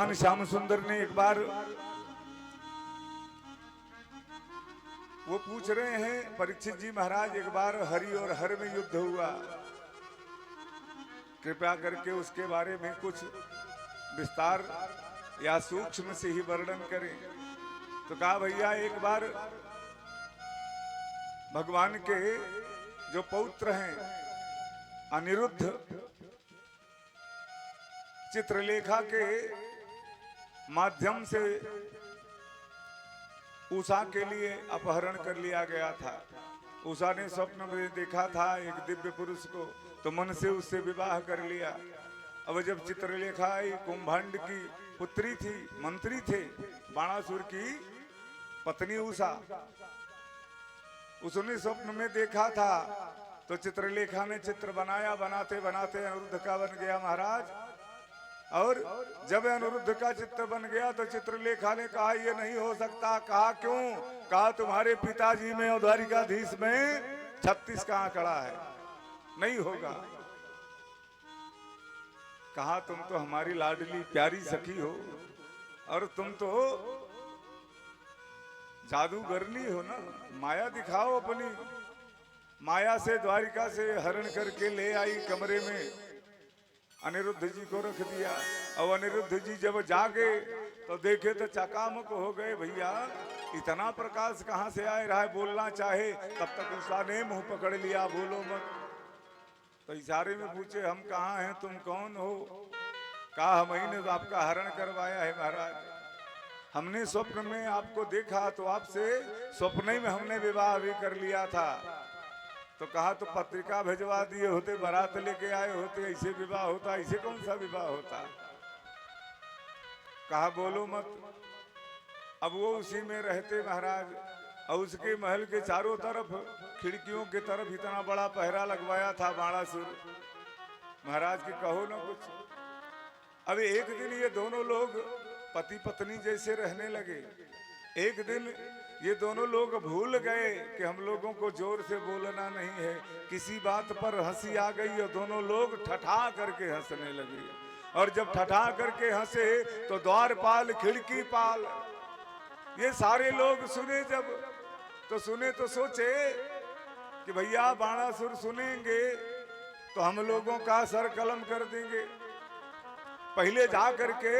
श्याम सुंदर ने एक बार वो पूछ रहे हैं, परीक्षित जी महाराज एक बार हरि और हर में युद्ध हुआ, कृपया करके उसके बारे में कुछ विस्तार या सूक्ष्म से ही वर्णन करें। तो कहा भैया एक बार भगवान के जो पौत्र हैं अनिरुद्ध चित्रलेखा के माध्यम से उषा के लिए अपहरण कर लिया गया था। उषा ने स्वप्न में देखा था एक दिव्य पुरुष को, तो मन से उससे विवाह कर लिया। अब जब चित्रलेखा कुंभांड की पुत्री थी, मंत्री थे बाणासुर की पत्नी उषा, उसने स्वप्न में देखा था। तो चित्रलेखा ने चित्र बनाया, बनाते बनाते अनिरुद्ध का बन गया महाराज। और जब अनिरुद्ध का चित्र बन गया तो चित्रलेखा ने कहा ये नहीं हो सकता। कहा क्यों? कहा तुम्हारे पिताजी में और द्वारिकाधीश में 36 का आंकड़ा है, नहीं होगा। कहा तुम तो हमारी लाडली प्यारी सखी हो और तुम तो जादूगरनी हो ना, माया दिखाओ अपनी। माया से द्वारिका से हरण करके ले आई, कमरे में अनिरुद्ध जी को रख दिया। और अनिरुद्ध जी जब जागे तो देखे तो चकामक हो गए। भैया इतना प्रकाश कहाँ से आ रहा है? बोलना चाहे तब तक उषा ने मुंह पकड़ लिया, बोलो मत। तो इशारे में पूछे हम कहाँ हैं, तुम कौन हो? कहा हम ही ने आपका हरण करवाया है महाराज। हमने स्वप्न में आपको देखा तो आपसे स्वप्न में हमने विवाह भी कर लिया था। तो कहा तो पत्रिका भिजवा दिए होते, बारात लेके आए होते, ऐसे विवाह होता? ऐसे कौन सा विवाह होता? कहा बोलो मत। अब वो उसी में रहते महाराज, और उसके महल के चारों तरफ खिड़कियों के तरफ इतना बड़ा पहरा लगवाया था बाणासुर महाराज की कहो ना कुछ। अब एक दिन ये दोनों लोग पति पत्नी जैसे रहने लगे। एक दिन ये दोनों लोग भूल गए कि हम लोगों को जोर से बोलना नहीं है। किसी बात पर हंसी आ गई और दोनों लोग ठठा करके हंसने लगे। और जब ठठा करके हंसे तो द्वारपाल, खिड़की पाल, ये सारे लोग सुने। जब तो सुने तो सोचे कि भैया बाणासुर सुनेंगे तो हम लोगों का सर कलम कर देंगे, पहले जा करके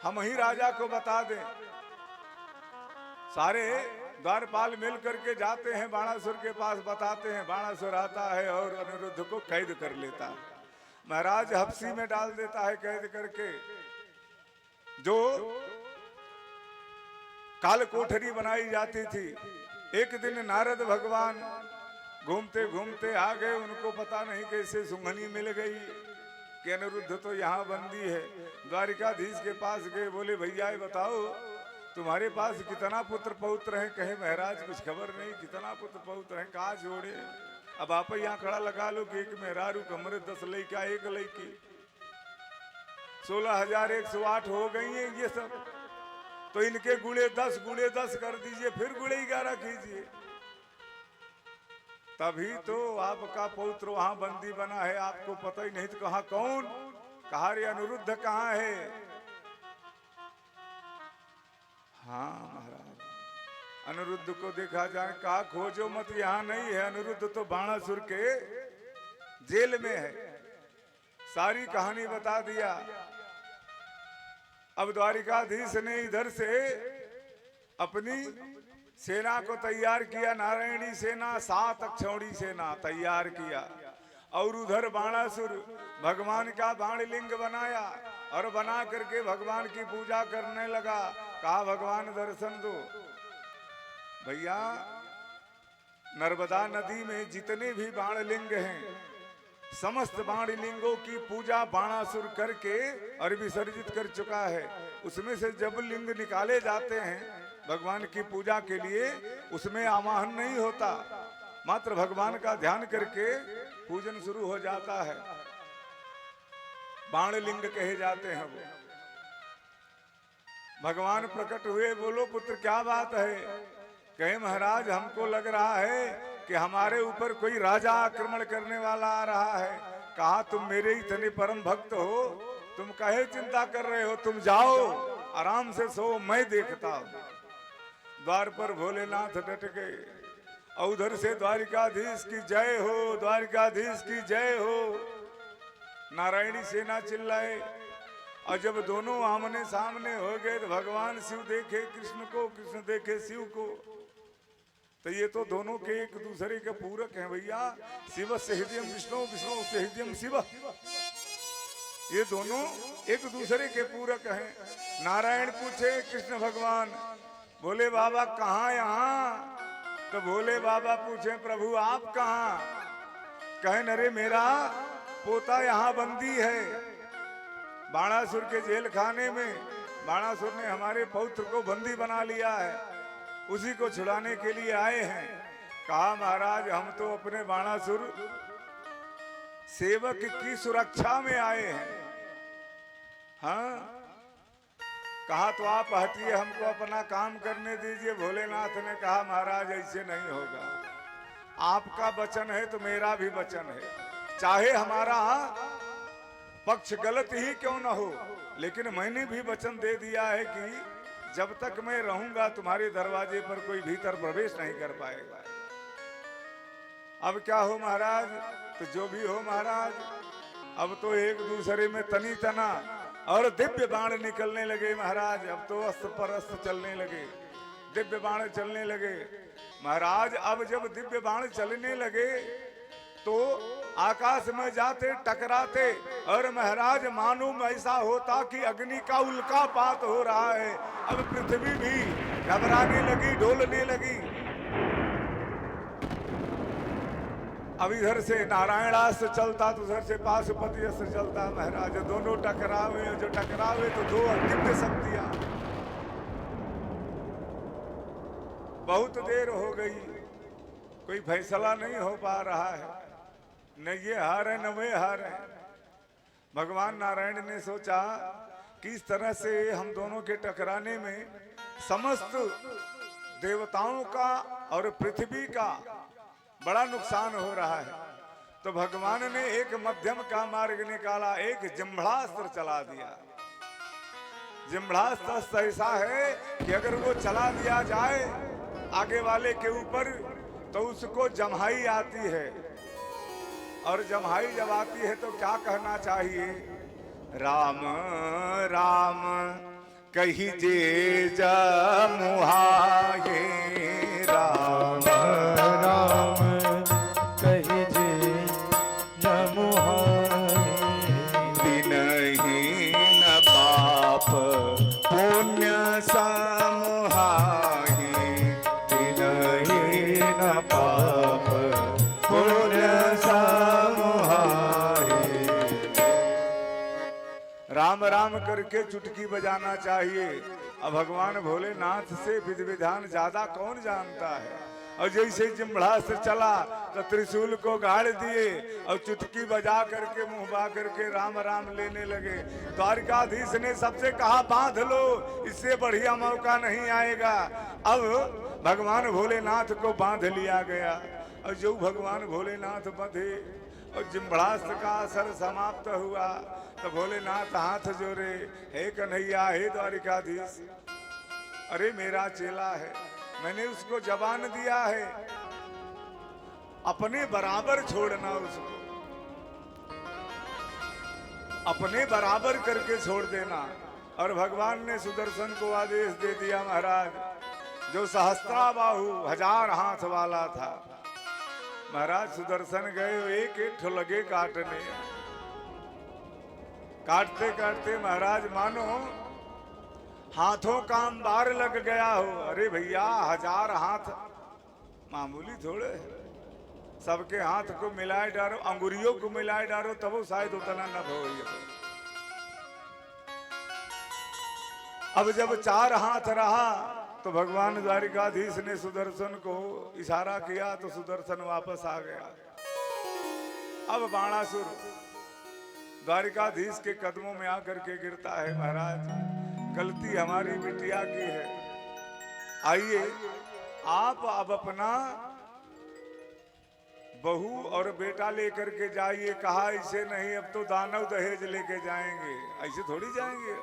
हम ही राजा को बता दें। सारे द्वारपाल मिल करके जाते हैं बाणासुर के पास, बताते हैं। बाणासुर आता है और अनिरुद्ध को कैद कर लेता है महाराज, हफ्सी में डाल देता है कैद करके। जो काल कोठरी बनाई जाती थी, एक दिन नारद भगवान घूमते घूमते आ गए। उनको पता नहीं कैसे सुंघनी मिल गई कि अनिरुद्ध तो यहाँ बंदी है। द्वारिकाधीश के पास गए, बोले भैया बताओ तुम्हारे पास कितना पुत्र पौत्र हैं? कहे महाराज कुछ खबर नहीं, कितना पुत्र पौत्र हैं? कहा जोड़े। अब आप यहाँ खड़ा लगा लो कि एक मेहरारू कमरे 10 लड़का, एक लड़की, 16,108 हो गई है ये सब। तो इनके गुणे 10 कर दीजिए, फिर गुणे 11 कीजिए, तभी तो आपका पौत्र वहां बंदी बना है। आपको पता ही नहीं तो कहा कौन? कहा रे अनिरुद्ध कहाँ है? हाँ महाराज, अनिरुद्ध को देखा जाए। कहा खोजो मत, यहाँ नहीं है। अनिरुद्ध तो बाणासुर के जेल में है। सारी कहानी बता दिया। अब द्वारिकाधीश ने इधर से अपनी सेना को तैयार किया, नारायणी सेना, 7 अक्षौणी सेना तैयार किया। और उधर बाणासुर भगवान का बाणलिंग बनाया और बना करके भगवान की पूजा करने लगा। कहा भगवान दर्शन दो। भैया नर्मदा नदी में जितने भी बाणलिंग हैं, समस्त बाणलिंगों की पूजा बाणासुर करके और विसर्जित कर चुका है। उसमें से जब लिंग निकाले जाते हैं भगवान की पूजा के लिए, उसमें आवाहन नहीं होता, मात्र भगवान का ध्यान करके पूजन शुरू हो जाता है। बाणलिंग कहे जाते हैं वो। भगवान प्रकट हुए, बोलो पुत्र क्या बात है? कहे महाराज हमको लग रहा है कि हमारे ऊपर कोई राजा आक्रमण करने वाला आ रहा है। कहा तुम मेरे इतने परम भक्त हो, तुम काहे चिंता कर रहे हो, तुम जाओ आराम से सो, मैं देखता हूं। द्वार पर भोलेनाथ डट गए और उधर से द्वारिकाधीश की जय हो, द्वारिकाधीश की जय हो, नारायणी सेना चिल्लाए। और जब दोनों आमने सामने हो गए तो भगवान शिव देखे कृष्ण को, कृष्ण देखे शिव को, तो ये तो दोनों के एक दूसरे के पूरक हैं भैया। शिव से हृदयम विष्णु, विष्णु से हृदयम शिव, ये दोनों एक दूसरे के पूरक हैं। नारायण पूछे कृष्ण भगवान, बोले बाबा कहाँ यहाँ? तो भोले बाबा पूछे प्रभु आप कहाँ? कहे नरे मेरा पोता यहाँ बंदी है बाणासुर के जेल खाने में। बाणासुर ने हमारे पौत्र को बंदी बना लिया है, उसी को छुड़ाने के लिए आए हैं। कहा महाराज हम तो अपने बाणासुर सेवक की सुरक्षा में आए हैं। हाँ, कहा तो आप हटिए, हमको अपना काम करने दीजिए। भोलेनाथ ने कहा महाराज ऐसे नहीं होगा, आपका वचन है तो मेरा भी वचन है, चाहे हमारा पक्ष गलत ही क्यों न हो, लेकिन मैंने भी वचन दे दिया है कि जब तक मैं रहूंगा तुम्हारे दरवाजे पर कोई भीतर प्रवेश नहीं कर पाएगा। अब क्या हो महाराज? तो जो भी हो महाराज, अब तो एक दूसरे में तनी तना और दिव्य बाण निकलने लगे महाराज। अब तो अस्त्र पर अस्त्र चलने लगे, दिव्य बाण चलने लगे महाराज। अब जब दिव्य बाण चलने लगे तो आकाश में जाते टकराते, और महाराज मालूम ऐसा होता कि अग्नि का उल्कापात हो रहा है। अब पृथ्वी भी घबराने लगी, डोलने लगी। अब इधर से नारायणास्त्र चलता तो उधर से पाशुपति अस्त्र चलता महाराज। दोनों टकरावे, जो टकरावे तो दो दिव्य शक्तियां। बहुत देर हो गई, कोई फैसला नहीं हो पा रहा है, न ये हार है न वे हार है। भगवान नारायण ने सोचा कि इस तरह से हम दोनों के टकराने में समस्त देवताओं का और पृथ्वी का बड़ा नुकसान हो रहा है। तो भगवान ने एक मध्यम का मार्ग निकाला, एक जिम्भड़ास्त्र चला दिया। जिम्भड़ास्त्र ऐसा है कि अगर वो चला दिया जाए आगे वाले के ऊपर तो उसको जम्हाई आती है, और जम्हाई जब आती है तो क्या कहना चाहिए? राम राम कहिजे जमुहाए, राम राम कहिजे जमुहाए, दिनहीन पाप पुण्य समुहाए, दिनहीन पाप पुण्य राम राम करके चुटकी बजाना चाहिए। अब भगवान भोलेनाथ से विधि विधान ज्यादा कौन जानता है। और जैसे जिम्भड़ास्त्र चला तो त्रिशूल को गाड़ दिए और चुटकी बजा करके मुंह बा करके राम राम लेने लगे। द्वारिकाधीश ने सबसे कहा बांध लो, इससे बढ़िया मौका नहीं आएगा। अब भगवान भोलेनाथ को बांध लिया गया, और जो भगवान भोलेनाथ बंधे और जिम्भड़ास्त्र का असर समाप्त हुआ तो भोलेनाथ हाथ जोड़े, हे कन्हैया, हे द्वारिकाधीश, अरे मेरा चेला है, मैंने उसको जबान दिया है, अपने बराबर छोड़ना, उसको अपने बराबर करके छोड़ देना। और भगवान ने सुदर्शन को आदेश दे दिया महाराज, जो सहस्त्राबाहु 1000 हाथ वाला था। महाराज सुदर्शन गए, एक एक लगे काटने, काटते काटते महाराज मानो हाथों का अंबार लग गया हो। अरे भैया 1000 हाथ मामूली थोड़े, सबके हाथ को मिलाए डालो, अंगुरियों को मिलाए डालो तब वो शायद उतना न हो। अब जब 4 हाथ रहा तो भगवान द्वारिकाधीश ने सुदर्शन को इशारा किया तो सुदर्शन वापस आ गया। अब बाणासुर द्वारिकाधीश के कदमों में आकर के गिरता है, महाराज गलती हमारी बिटिया की है, आइए आप अब अपना बहू और बेटा लेकर के जाइए, कहा ऐसे नहीं, अब तो दानव दहेज लेके जाएंगे, ऐसे थोड़ी जाएंगे।